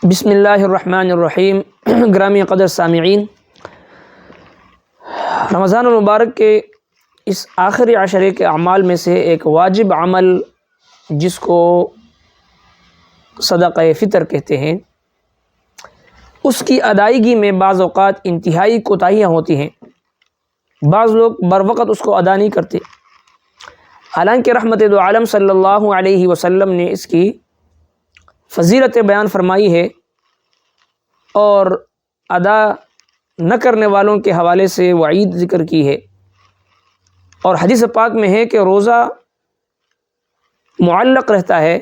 بسم اللہ الرحمن الرحیم۔ گرامی قدر سامعین، رمضان المبارک کے اس آخری عشرے کے اعمال میں سے ایک واجب عمل جس کو صدقہ فطر کہتے ہیں، اس کی ادائیگی میں بعض اوقات انتہائی کوتاہیاں ہوتی ہیں۔ بعض لوگ بر وقت اس کو ادا نہیں کرتے، حالانکہ رحمت دو عالم صلی اللہ علیہ وسلم نے اس کی فضیلت بیان فرمائی ہے اور ادا نہ کرنے والوں کے حوالے سے وعید ذکر کی ہے۔ اور حدیث پاک میں ہے کہ روزہ معلق رہتا ہے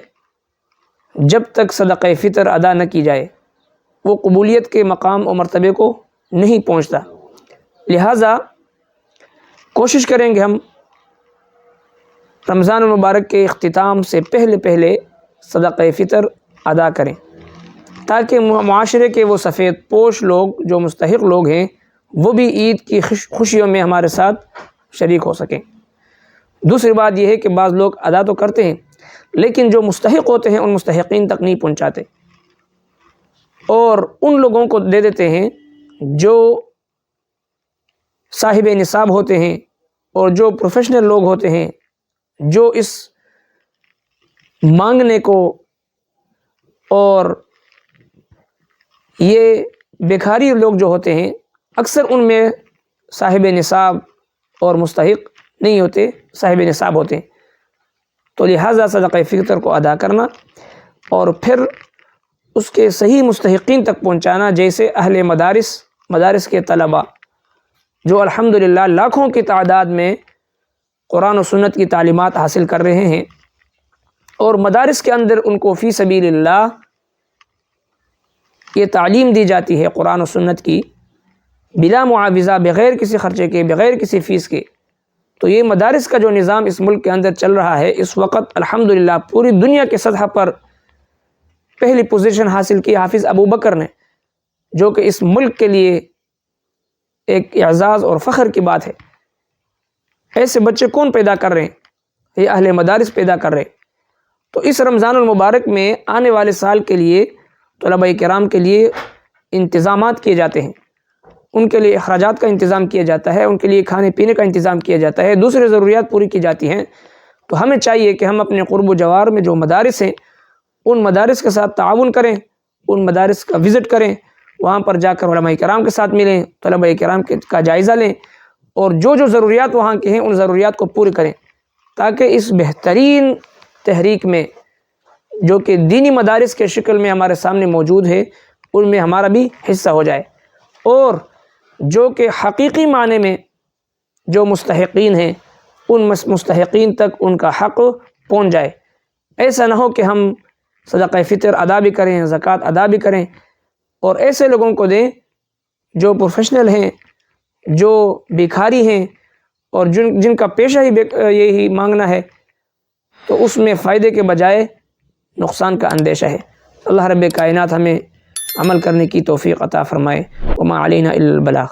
جب تک صدقہ فطر ادا نہ کی جائے، وہ قبولیت کے مقام و مرتبے کو نہیں پہنچتا۔ لہٰذا کوشش کریں گے ہم رمضان المبارک کے اختتام سے پہلے صدقہ فطر ادا کریں، تاکہ معاشرے کے وہ سفید پوش لوگ جو مستحق لوگ ہیں وہ بھی عید کی خوشیوں میں ہمارے ساتھ شریک ہو سکیں۔ دوسری بات یہ ہے کہ بعض لوگ ادا تو کرتے ہیں لیکن جو مستحق ہوتے ہیں ان مستحقین تک نہیں پہنچاتے، اور ان لوگوں کو دے دیتے ہیں جو صاحب نصاب ہوتے ہیں اور جو پروفیشنل لوگ ہوتے ہیں، جو اس مانگنے کو اور یہ بیکاری لوگ جو ہوتے ہیں اکثر ان میں صاحب نصاب اور مستحق نہیں ہوتے، صاحب نصاب ہوتے ہیں۔ تو لہٰذا صدقہ فطر کو ادا کرنا اور پھر اس کے صحیح مستحقین تک پہنچانا، جیسے اہل مدارس کے طلباء جو الحمدللہ لاکھوں کی تعداد میں قرآن و سنت کی تعلیمات حاصل کر رہے ہیں، اور مدارس کے اندر ان کو فی سبیل اللہ یہ تعلیم دی جاتی ہے قرآن و سنت کی بلا معاوضہ، بغیر کسی خرچے کے، بغیر کسی فیس کے۔ تو یہ مدارس کا جو نظام اس ملک کے اندر چل رہا ہے اس وقت الحمدللہ پوری دنیا کے سطح پر پہلی پوزیشن حاصل کی حافظ ابو بکر نے، جو کہ اس ملک کے لیے ایک اعزاز اور فخر کی بات ہے۔ ایسے بچے کون پیدا کر رہے ہیں؟ یہ اہل مدارس پیدا کر رہے ہیں۔ تو اس رمضان المبارک میں آنے والے سال کے لیے طلباء کرام کے لیے انتظامات کیے جاتے ہیں، ان کے لیے اخراجات کا انتظام کیا جاتا ہے، ان کے لیے کھانے پینے کا انتظام کیا جاتا ہے، دوسرے ضروریات پوری کی جاتی ہیں۔ تو ہمیں چاہیے کہ ہم اپنے قرب و جوار میں جو مدارس ہیں ان مدارس کے ساتھ تعاون کریں، ان مدارس کا وزٹ کریں، وہاں پر جا کر علماء کرام کے ساتھ ملیں، طلباء کرام کا جائزہ لیں، اور جو ضروریات وہاں کے ہیں ان ضروریات کو پورے کریں، تاکہ اس بہترین تحریک میں جو کہ دینی مدارس کے شکل میں ہمارے سامنے موجود ہے ان میں ہمارا بھی حصہ ہو جائے، اور جو کہ حقیقی معنی میں جو مستحقین ہیں ان مستحقین تک ان کا حق پہنچ جائے۔ ایسا نہ ہو کہ ہم صدقہ فطر ادا بھی کریں، زکوٰۃ ادا بھی کریں، اور ایسے لوگوں کو دیں جو پروفیشنل ہیں، جو بھکاری ہیں، اور جن کا پیشہ ہی یہی مانگنا ہے، تو اس میں فائدے کے بجائے نقصان کا اندیشہ ہے۔ اللہ رب کائنات ہمیں عمل کرنے کی توفیق عطا فرمائے۔ وما علینا الا البلاغ۔